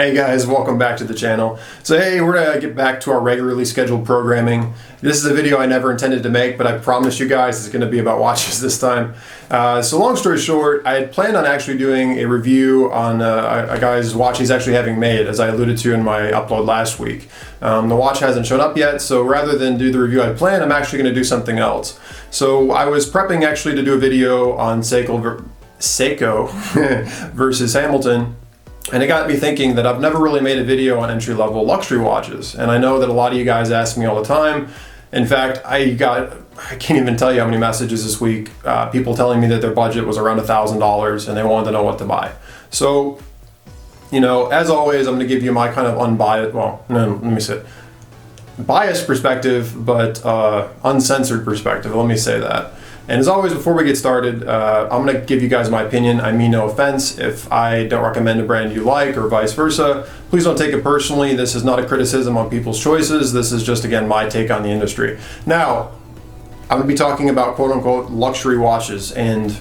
Hey guys, welcome back to the channel. So hey, we're gonna get back to our regularly scheduled programming. This is a video I never intended to make, but I promise you guys it's gonna be about watches this time. So long story short, I had planned on actually doing a review on a guy's watch he's actually having made, as I alluded to in my upload last week. The watch hasn't shown up yet, so rather than do the review I planned, I'm actually gonna do something else. So I was prepping actually to do a video on Seiko versus Hamilton. And it got me thinking that I've never really made a video on entry-level luxury watches. And I know that a lot of you guys ask me all the time. In fact, I can't even tell you how many messages this week, people telling me that their budget was around $1,000 and they wanted to know what to buy. So, you know, as always, I'm gonna give you my kind of unbiased, biased perspective, but uncensored perspective, let me say that. And as always, before we get started, I'm going to give you guys my opinion. I mean no offense if I don't recommend a brand you like or vice versa. Please don't take it personally. This is not a criticism on people's choices. This is just, again, my take on the industry. Now, I'm going to be talking about quote-unquote luxury watches. And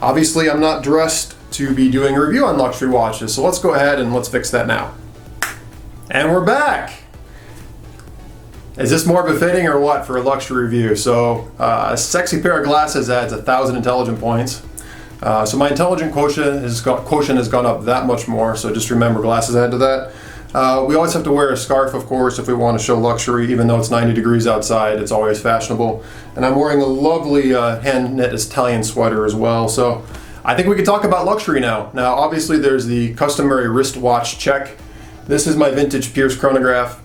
obviously, I'm not dressed to be doing a review on luxury watches. So let's go ahead and let's fix that now. And we're back. Is this more befitting or what for a luxury review? So a sexy pair of glasses adds 1,000 intelligent points. So my intelligent quotient has gone up that much more. So just remember, glasses add to that. We always have to wear a scarf, of course, if we want to show luxury. Even though it's 90 degrees outside, it's always fashionable. And I'm wearing a lovely hand-knit Italian sweater as well. So I think we could talk about luxury now. Now, obviously, there's the customary wristwatch check. This is my vintage Pierce chronograph.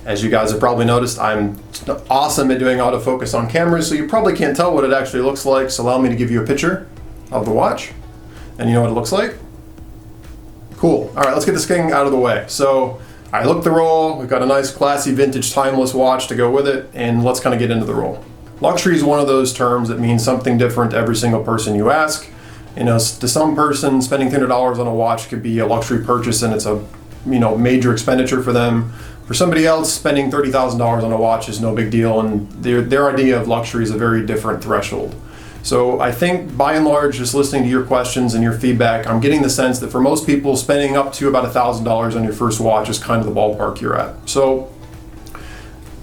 As you guys have probably noticed, I'm awesome at doing autofocus on cameras, so you probably can't tell what it actually looks like, so allow me to give you a picture of the watch. And you know what it looks like? Cool. All right, let's get this thing out of the way. So I looked the roll, we've got a nice classy vintage timeless watch to go with it, and let's kind of get into the roll. Luxury is one of those terms that means something different to every single person you ask. You know, to some person, spending $300 on a watch could be a luxury purchase and it's a major expenditure for them. For somebody else, spending $30,000 on a watch is no big deal, and their idea of luxury is a very different threshold. So I think, by and large, just listening to your questions and your feedback, I'm getting the sense that for most people, spending up to about $1,000 on your first watch is kind of the ballpark you're at. So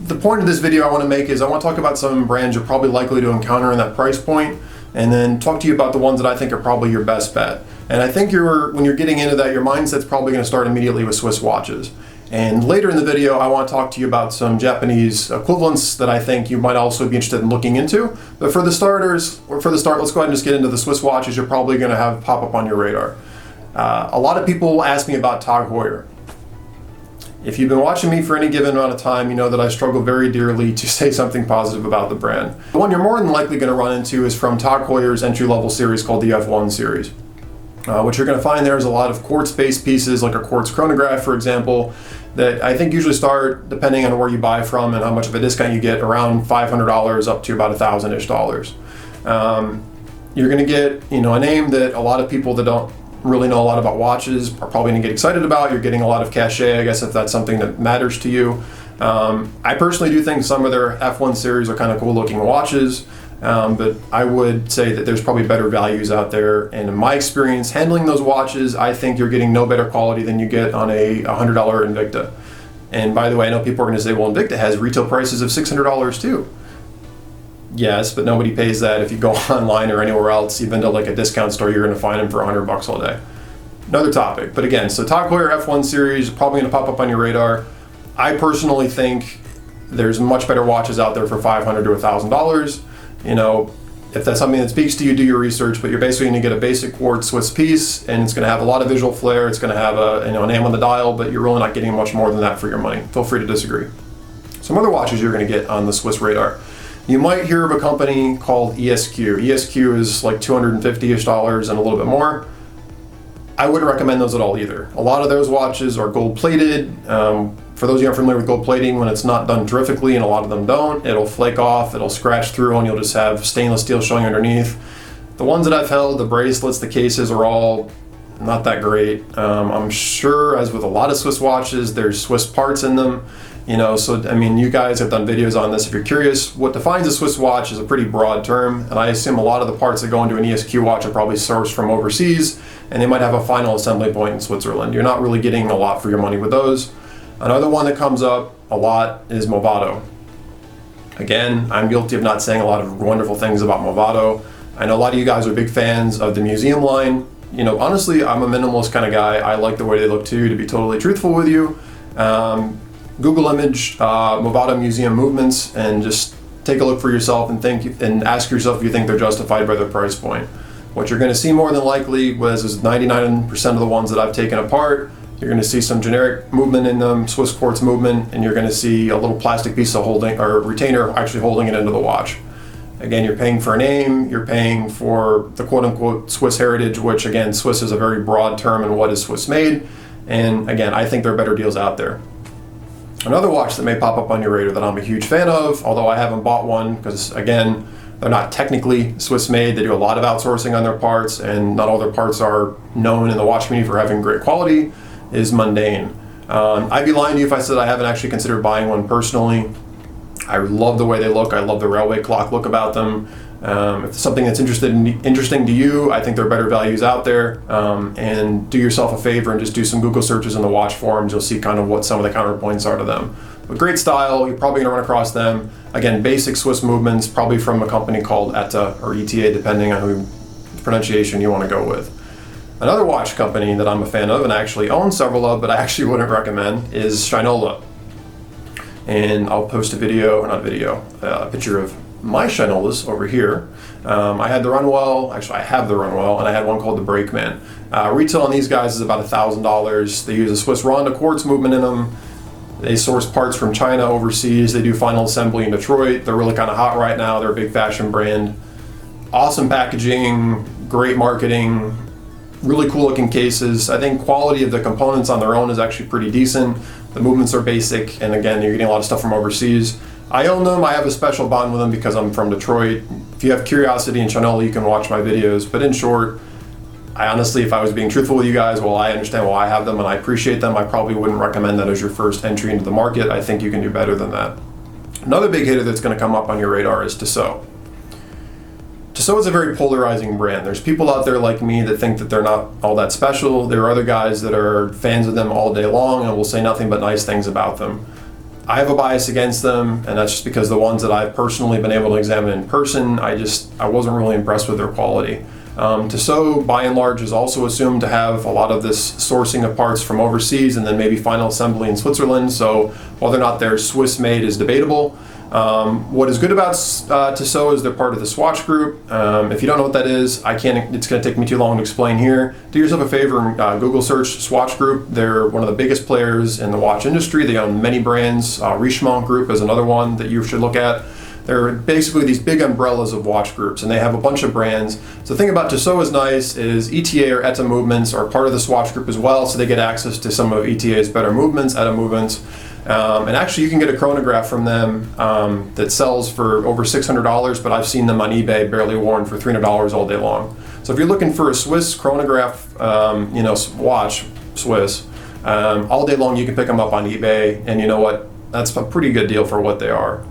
the point of this video I want to make is I want to talk about some brands you're probably likely to encounter in that price point, and then talk to you about the ones that I think are probably your best bet. And I think when you're getting into that, your mindset's probably going to start immediately with Swiss watches. And later in the video, I want to talk to you about some Japanese equivalents that I think you might also be interested in looking into. But for the start, let's go ahead and just get into the Swiss watches you're probably going to have pop up on your radar. A lot of people ask me about Tag Heuer. If you've been watching me for any given amount of time, you know that I struggle very dearly to say something positive about the brand. The one you're more than likely going to run into is from Tag Heuer's entry-level series called the F1 series. What you're going to find there is a lot of quartz-based pieces, like a quartz chronograph, for example, that I think usually start, depending on where you buy from and how much of a discount you get, around $500 up to about $1,000-ish. You're going to get, a name that a lot of people that don't really know a lot about watches are probably going to get excited about. You're getting a lot of cachet, I guess, if that's something that matters to you. I personally do think some of their F1 series are kind of cool-looking watches. But I would say that there's probably better values out there, and in my experience handling those watches, I think you're getting no better quality than you get on a $100 Invicta. And by the way, I know people are going to say, well, Invicta has retail prices of $600 too. Yes, but nobody pays that. If you go online or anywhere else, even to like a discount store, you're going to find them for $100 all day. Another topic, but again, so Tag Heuer F1 series is probably going to pop up on your radar. I personally think there's much better watches out there for $500 to $1,000. If that's something that speaks to you, do your research, but you're basically going to get a basic quartz Swiss piece, and it's going to have a lot of visual flair. It's going to have a name on the dial, but you're really not getting much more than that for your money. Feel free to disagree. Some other watches you're going to get on the Swiss radar. You might hear of a company called ESQ. ESQ is like $250-ish and a little bit more. I wouldn't recommend those at all either. A lot of those watches are gold-plated. For those of you aren't familiar with gold plating, when it's not done terrifically, and a lot of them don't, it'll flake off, it'll scratch through, and you'll just have stainless steel showing underneath. The ones that I've held, the bracelets, the cases are all not that great. I'm sure, as with a lot of Swiss watches, there's Swiss parts in them. You know, so I mean, you guys have done videos on this. If you're curious, what defines a Swiss watch is a pretty broad term, and I assume a lot of the parts that go into an ESQ watch are probably sourced from overseas, and they might have a final assembly point in Switzerland. You're not really getting a lot for your money with those. Another one that comes up a lot is Movado. Again, I'm guilty of not saying a lot of wonderful things about Movado. I know a lot of you guys are big fans of the museum line. You know, honestly, I'm a minimalist kind of guy. I like the way they look too, to be totally truthful with you. Google image Movado museum movements and just take a look for yourself and think and ask yourself if you think they're justified by their price point. What you're going to see more than likely is 99% of the ones that I've taken apart. You're going to see some generic movement in them, Swiss quartz movement, and you're going to see a little plastic piece of holding or retainer actually holding it into the watch. Again, you're paying for a name, you're paying for the quote-unquote Swiss heritage, which again, Swiss is a very broad term in what is Swiss made. And again, I think there are better deals out there. Another watch that may pop up on your radar that I'm a huge fan of, although I haven't bought one because again, they're not technically Swiss made. They do a lot of outsourcing on their parts, and not all their parts are known in the watch community for having great quality, is Mondaine. I'd be lying to you if I said I haven't actually considered buying one personally. I love the way they look. I love the railway clock look about them. If it's something that's interesting to you, I think there are better values out there. And do yourself a favor and just do some Google searches in the watch forums. You'll see kind of what some of the counterpoints are to them. But great style, you're probably going to run across them. Again, basic Swiss movements, probably from a company called ETA or ETA, depending on who pronunciation you want to go with. Another watch company that I'm a fan of and I actually own several of, but I actually wouldn't recommend, is Shinola. And I'll post a picture of my Shinolas over here. I had the Runwell, actually I have the Runwell, and I had one called the Brakeman. Retail on these guys is about $1,000. They use a Swiss Ronda quartz movement in them. They source parts from China overseas. They do final assembly in Detroit. They're really kind of hot right now. They're a big fashion brand. Awesome packaging, great marketing, really cool looking cases. I think quality of the components on their own is actually pretty decent. The movements are basic, and again, you're getting a lot of stuff from overseas. I own them. I have a special bond with them because I'm from Detroit. If you have curiosity in Shinola, you can watch my videos. But in short, I honestly, if I was being truthful with you guys, well, I understand why I have them and I appreciate them. I probably wouldn't recommend that as your first entry into the market. I think you can do better than that. Another big hitter that's going to come up on your radar is Tissot. Tissot is a very polarizing brand. There's people out there like me that think that they're not all that special. There are other guys that are fans of them all day long and will say nothing but nice things about them. I have a bias against them, and that's just because the ones that I've personally been able to examine in person, I wasn't really impressed with their quality. Tissot, by and large, is also assumed to have a lot of this sourcing of parts from overseas and then maybe final assembly in Switzerland, so whether or not they're Swiss made is debatable. What is good about Tissot is they're part of the Swatch Group. If you don't know what that is, it's going to take me too long to explain here. Do yourself a favor and Google search Swatch Group. They're one of the biggest players in the watch industry. They own many brands. Richemont Group is another one that you should look at. They're basically these big umbrellas of watch groups, and they have a bunch of brands. So the thing about Tissot is nice is ETA or ETA movements are part of the Swatch Group as well, so they get access to some of ETA's better movements, ETA movements. And actually you can get a chronograph from them that sells for over $600, but I've seen them on eBay barely worn for $300 all day long. So if you're looking for a Swiss chronograph, watch, Swiss, all day long you can pick them up on eBay, and you know what? That's a pretty good deal for what they are.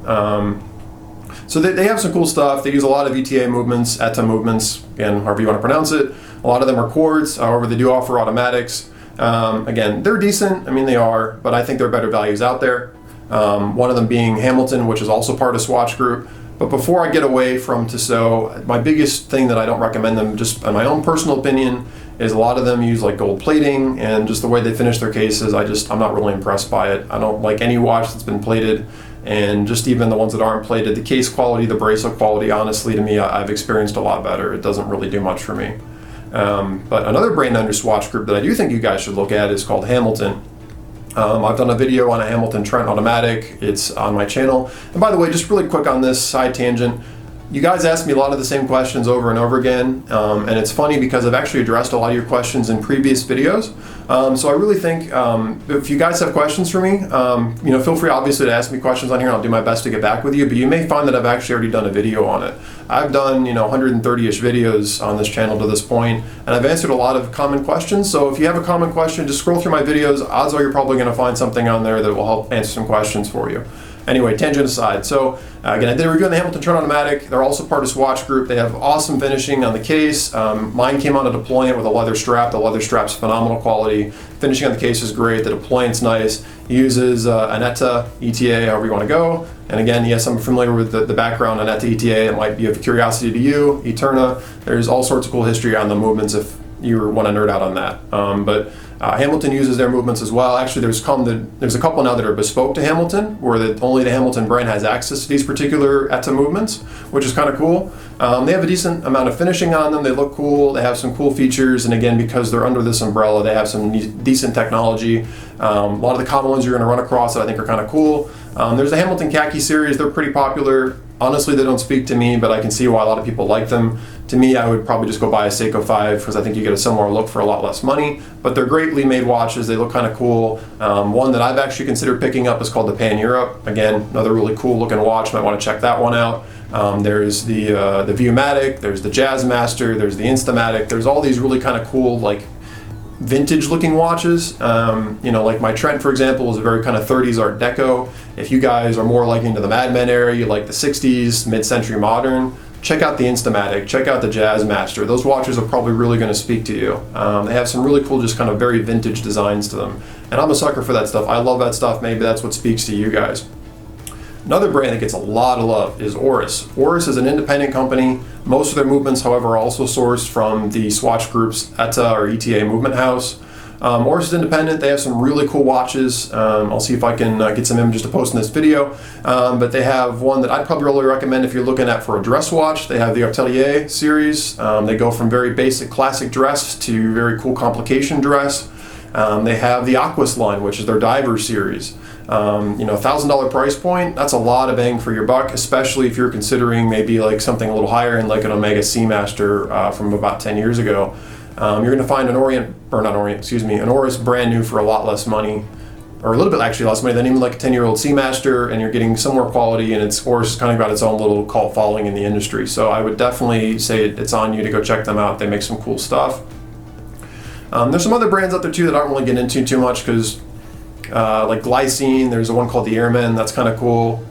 So they have some cool stuff. They use a lot of ETA movements, ETA movements, again, however you want to pronounce it. A lot of them are quartz, however they do offer automatics. Again, they're decent, I mean they are, but I think there are better values out there. One of them being Hamilton, which is also part of Swatch Group. But before I get away from Tissot, my biggest thing that I don't recommend them, just in my own personal opinion, is a lot of them use like gold plating, and just the way they finish their cases, I'm not really impressed by it. I don't like any watch that's been plated, and just even the ones that aren't plated, the case quality, the bracelet quality, honestly to me, I've experienced a lot better. It doesn't really do much for me. But another brand under Swatch Group that I do think you guys should look at is called Hamilton. I've done a video on a Hamilton Trent automatic. It's on my channel. And by the way, just really quick on this side tangent, you guys ask me a lot of the same questions over and over again, and it's funny because I've actually addressed a lot of your questions in previous videos. So I really think if you guys have questions for me, feel free obviously to ask me questions on here. I'll do my best to get back with you, but you may find that I've actually already done a video on it. I've done 130-ish videos on this channel to this point, and I've answered a lot of common questions. So if you have a common question, just scroll through my videos. Odds are you're probably going to find something on there that will help answer some questions for you. Anyway, tangent aside. So again, I did a review on the Hamilton Trent Automatic. They're also part of Swatch Group. They have awesome finishing on the case. Mine came on a deployant with a leather strap. The leather strap's phenomenal quality. Finishing on the case is great. The deployant's nice. It uses an ETA, ETA, however you want to go. And again, yes, I'm familiar with the background on ETA, ETA. It might be of curiosity to you. Eterna. There's all sorts of cool history on the movements if you want to nerd out on that. But Hamilton uses their movements as well. Actually, there's a couple now that are bespoke to Hamilton, where only the Hamilton brand has access to these particular ETA movements, which is kind of cool. They have a decent amount of finishing on them. They look cool. They have some cool features, and again, because they're under this umbrella, they have some decent technology. A lot of the common ones you're going to run across that I think are kind of cool. There's the Hamilton Khaki series. They're pretty popular. Honestly, they don't speak to me, but I can see why a lot of people like them. To me, I would probably just go buy a Seiko 5 because I think you get a similar look for a lot less money. But they're greatly made watches. They look kind of cool. One that I've actually considered picking up is called the Pan Europe. Again, another really cool looking watch. Might want to check that one out. There's the Viewmatic. There's the Jaeger-Master. There's the Instamatic. There's all these really kind of cool, like, vintage looking watches. Like my Trent, for example, is a very kind of 30s Art Deco. If you guys are more like into the Mad Men era, you like the 60s, mid-century modern, check out the Instamatic, check out the Jaeger-Master. Those watches are probably really going to speak to you. They have some really cool, just kind of very vintage designs to them. And I'm a sucker for that stuff. I love that stuff. Maybe that's what speaks to you guys. Another brand that gets a lot of love is Oris. Oris is an independent company. Most of their movements, however, are also sourced from the Swatch Group's ETA or ETA movement house. Oris is independent. They have some really cool watches. I'll see if I can get some images to post in this video. But they have one that I'd probably really recommend if you're looking at for a dress watch. They have the Atelier series. They go from very basic classic dress to very cool complication dress. They have the Aquas line, which is their diver series. $1,000 price point, that's a lot of bang for your buck, especially if you're considering maybe like something a little higher in like an Omega Seamaster from about 10 years ago. You're going to find an Oris brand new for a lot less money, or a little bit actually less money than even like a 10-year-old Seamaster, and you're getting some more quality, and Oris kind of got its own little cult following in the industry. So I would definitely say it's on you to go check them out. They make some cool stuff. There's some other brands out there too that I don't really get into too much because like Glycine, there's one called the Airman, that's kind of cool.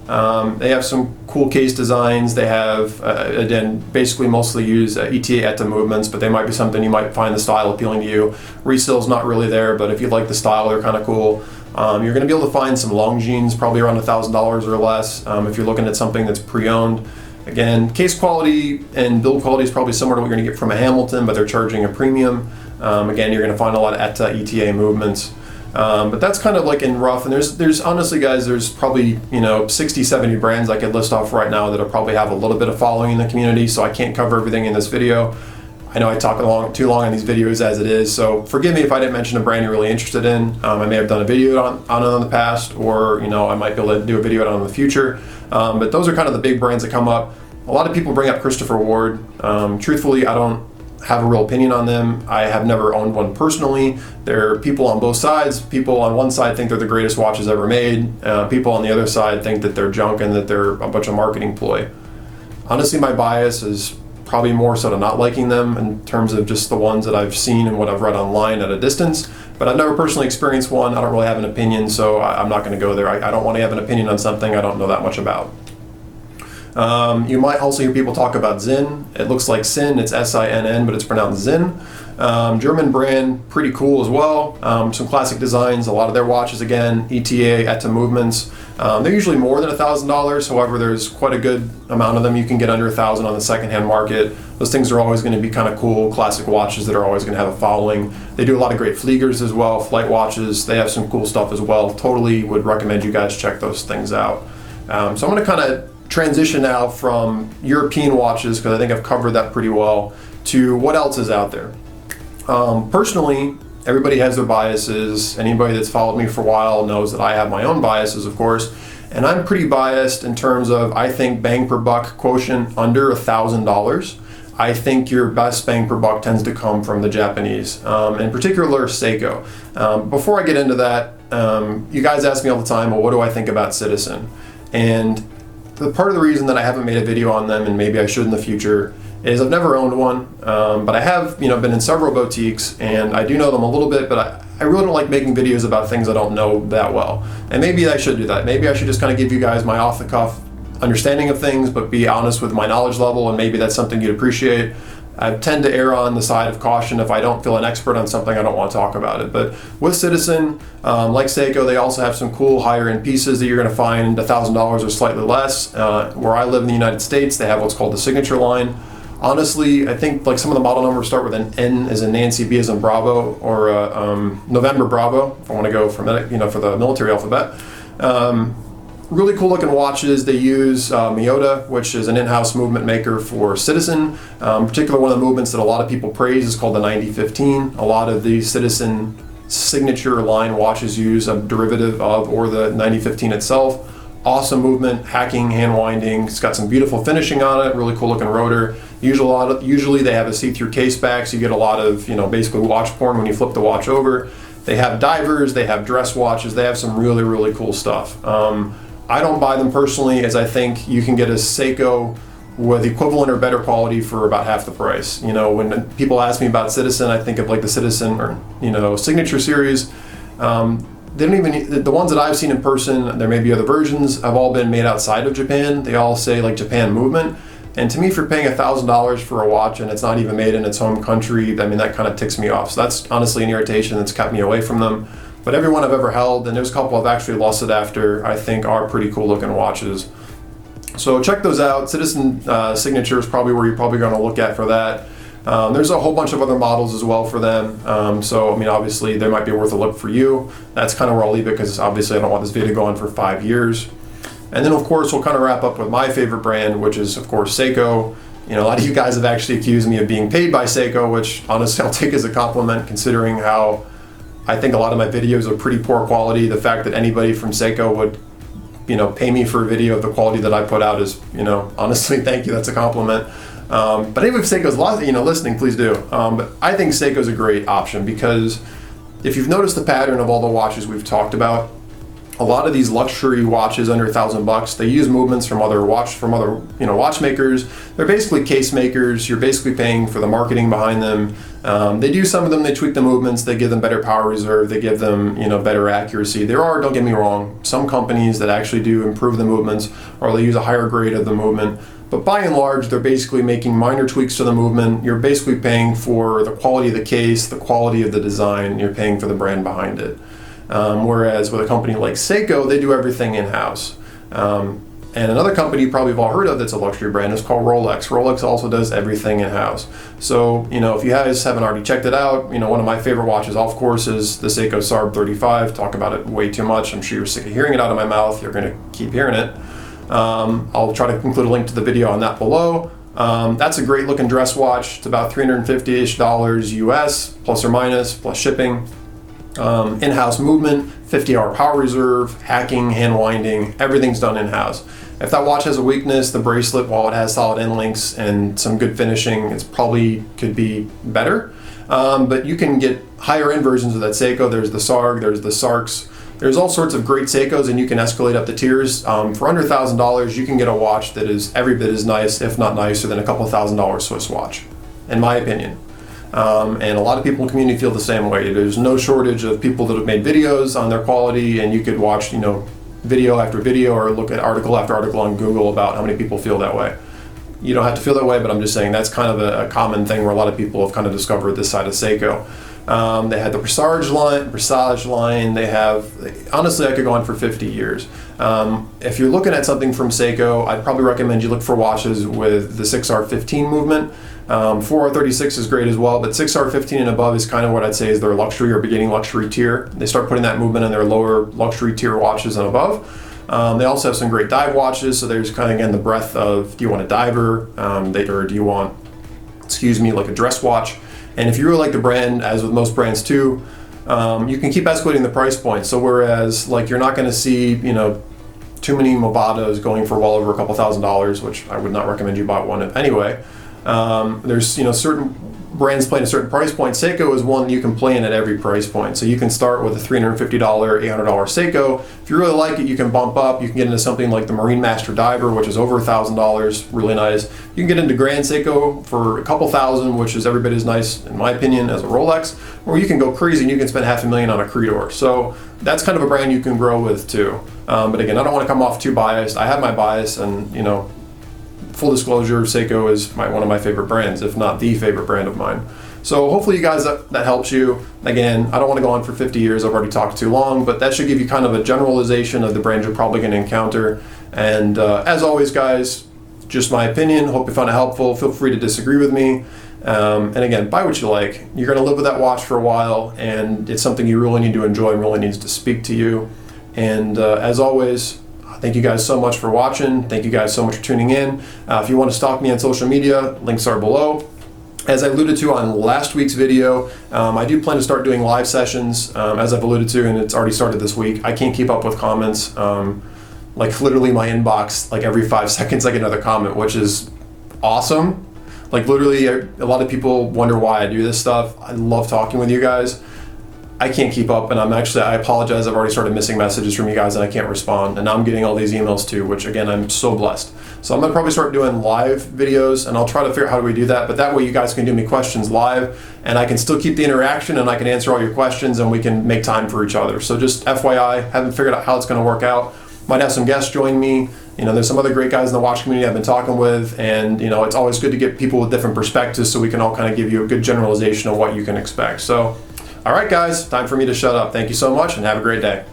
They have some cool case designs. They have, again, basically mostly use ETA ETA movements, but they might be something you might find the style appealing to you. Resale's not really there, but if you like the style, they're kind of cool. You're going to be able to find some Longines, probably around $1,000 or less, if you're looking at something that's pre-owned. Again, case quality and build quality is probably similar to what you're going to get from a Hamilton, but they're charging a premium. Again, you're going to find a lot of ETA, ETA movements. But that's kind of like in rough, and there's honestly, guys, there's probably 60, 70 brands I could list off right now that'll probably have a little bit of following in the community, so I can't cover everything in this video. I know I talk too long on these videos as it is, so forgive me if I didn't mention a brand you're really interested in. I may have done a video on it in the past, or I might be able to do a video on it in the future. But those are kind of the big brands that come up. A lot of people bring up Christopher Ward. Truthfully, I don't have a real opinion on them. I have never owned one personally. There are people on both sides. People on one side think they're the greatest watches ever made. People on the other side think that they're junk and that they're a bunch of marketing ploy. Honestly, my bias is probably more so to not liking them in terms of just the ones that I've seen and what I've read online at a distance. But I've never personally experienced one. I don't really have an opinion, so I'm not going to go there. I don't want to have an opinion on something I don't know that much about. You might also hear people talk about Zinn. It looks like Sin, it's S-I-N-N, but it's pronounced Zinn. German brand, pretty cool as well. Some classic designs, a lot of their watches, again, ETA, ETA movements. They're usually more than $1,000, however, there's quite a good amount of them you can get under $1,000 on the secondhand market. Those things are always going to be kind of cool, classic watches that are always going to have a following. They do a lot of great Fliegers as well, flight watches. They have some cool stuff as well. Totally would recommend you guys check those things out. So I'm going to kind of transition now from European watches, because I think I've covered that pretty well, to what else is out there. Personally, everybody has their biases. Anybody that's followed me for a while knows that I have my own biases, of course, And I'm pretty biased in terms of, I think bang per buck quotient under $1,000. I think your best bang per buck tends to come from the Japanese, in particular Seiko. Before I get into that, you guys ask me all the time, well, what do I think about Citizen? And the part of the reason that I haven't made a video on them, and maybe I should in the future, is I've never owned one, but I have, been in several boutiques, and I do know them a little bit, but I really don't like making videos about things I don't know that well. And maybe I should do that. Maybe I should just kind of give you guys my off-the-cuff understanding of things, but be honest with my knowledge level, and maybe that's something you'd appreciate. I tend to err on the side of caution. If I don't feel an expert on something, I don't want to talk about it. But with Citizen, like Seiko, they also have some cool higher end pieces that you're going to find $1,000 or slightly less. Where I live in the United States, they have what's called the signature line. Honestly, I think like some of the model numbers start with an N as in Nancy, B as in Bravo, or November Bravo, if I want to go for the military alphabet. Really cool looking watches. They use Miyota, which is an in-house movement maker for Citizen. In particular, one of the movements that a lot of people praise is called the 9015. A lot of the Citizen signature line watches use a derivative of or the 9015 itself. Awesome movement, hacking, hand winding. It's got some beautiful finishing on it, really cool looking rotor. Usually they have a see-through case back, so you get a lot of basically watch porn when you flip the watch over. They have divers, they have dress watches, they have some really, really cool stuff. I don't buy them personally, as I think you can get a Seiko with equivalent or better quality for about half the price. When people ask me about Citizen, I think of like the Citizen or Signature series. They don't even, the ones that I've seen in person, there may be other versions, have all been made outside of Japan. They all say like Japan movement. And to me, if you're paying $1,000 for a watch and it's not even made in its home country, that kind of ticks me off. So that's honestly an irritation that's kept me away from them. But every one I've ever held, and there's a couple I've actually lusted after, I think are pretty cool looking watches. So check those out. Citizen Signature is probably where you're probably going to look at for that. There's a whole bunch of other models as well for them. So obviously they might be worth a look for you. That's kind of where I'll leave it, because obviously I don't want this video to go on for 5 years. And then of course we'll kind of wrap up with my favorite brand, which is of course Seiko. A lot of you guys have actually accused me of being paid by Seiko, which honestly I'll take as a compliment, considering how I think a lot of my videos are pretty poor quality. The fact that anybody from Seiko would pay me for a video of the quality that I put out is, honestly, thank you, that's a compliment. But anyway, if Seiko's listening, please do. But I think Seiko's a great option, because if you've noticed the pattern of all the watches we've talked about, a lot of these luxury watches under $1,000, they use movements from other watchmakers. They're basically case makers. You're basically paying for the marketing behind them. They do some of them, they tweak the movements, they give them better power reserve, they give them better accuracy. There are, don't get me wrong, some companies that actually do improve the movements, or they use a higher grade of the movement. But by and large, they're basically making minor tweaks to the movement. You're basically paying for the quality of the case, the quality of the design, you're paying for the brand behind it. Whereas with a company like Seiko, they do everything in-house. And another company you probably have all heard of that's a luxury brand is called Rolex. Rolex also does everything in-house. So, if you guys haven't already checked it out, one of my favorite watches, of course, is the Seiko SARB 35. Talk about it way too much. I'm sure you're sick of hearing it out of my mouth. You're going to keep hearing it. I'll try to include a link to the video on that below. That's a great looking dress watch. It's about $350-ish US, plus or minus, plus shipping. In-house movement, 50-hour power reserve, hacking, hand winding, everything's done in-house. If that watch has a weakness, the bracelet, while it has solid end links and some good finishing, it's probably could be better. But you can get higher end versions of that Seiko. There's the SARG, there's the SARCs. There's all sorts of great Seikos, and you can escalate up the tiers. For under $1,000, you can get a watch that is every bit as nice, if not nicer, than a couple $1,000 Swiss watch, in my opinion. And a lot of people in the community feel the same way. There's no shortage of people that have made videos on their quality, and you could watch, video after video or look at article after article on Google about how many people feel that way. You don't have to feel that way, but I'm just saying that's kind of a common thing where a lot of people have kind of discovered this side of Seiko. They had the Presage line. They have, honestly, I could go on for 50 years. If you're looking at something from Seiko, I'd probably recommend you look for watches with the 6R15 movement. 4R36 is great as well, but 6R15 and above is kind of what I'd say is their luxury or beginning luxury tier. They start putting that movement in their lower luxury tier watches and above. They also have some great dive watches, so there's kind of, again, the breadth of, do you want a diver, or do you want, like a dress watch? And if you really like the brand, as with most brands too, you can keep escalating the price point. So whereas, like, you're not going to see, too many Movados going for well over a couple $1,000s, which I would not recommend you buy one anyway. There's, you know, certain brands playing a certain price point. Seiko is one you can play in at every price point. So you can start with a $350, $800 Seiko. If you really like it, you can bump up. You can get into something like the Marine Master Diver, which is over $1,000, really nice. You can get into Grand Seiko for a couple thousand, which is every bit as nice, in my opinion, as a Rolex. Or you can go crazy and you can spend $500,000 on a Creedor. So that's kind of a brand you can grow with too. But again, I don't want to come off too biased. I have my bias, and you know, full disclosure, Seiko is one of my favorite brands, if not the favorite brand of mine. So hopefully you guys, that helps you. Again, I don't want to go on for 50 years. I've already talked too long, but that should give you kind of a generalization of the brands you're probably going to encounter. And as always, guys, just my opinion. Hope you found it helpful. Feel free to disagree with me. And again, buy what you like. You're going to live with that watch for a while, and it's something you really need to enjoy and really needs to speak to you. And as always, thank you guys so much for watching. Thank you guys so much for tuning in. If you want to stalk me on social media, links are below. As I alluded to on last week's video, I do plan to start doing live sessions, as I've alluded to, and it's already started this week. I can't keep up with comments. Like literally my inbox, like every 5 seconds I get another comment, which is awesome. Like literally a lot of people wonder why I do this stuff. I love talking with you guys. I can't keep up, and I apologize. I've already started missing messages from you guys and I can't respond. And now I'm getting all these emails too, which again, I'm so blessed. So I'm gonna probably start doing live videos, and I'll try to figure out how do we do that. But that way you guys can do me questions live, and I can still keep the interaction, and I can answer all your questions, and we can make time for each other. So just FYI, haven't figured out how it's gonna work out. Might have some guests join me. You know, there's some other great guys in the watch community I've been talking with, and you know, it's always good to get people with different perspectives so we can all kind of give you a good generalization of what you can expect. So, all right, guys, time for me to shut up. Thank you so much, and have a great day.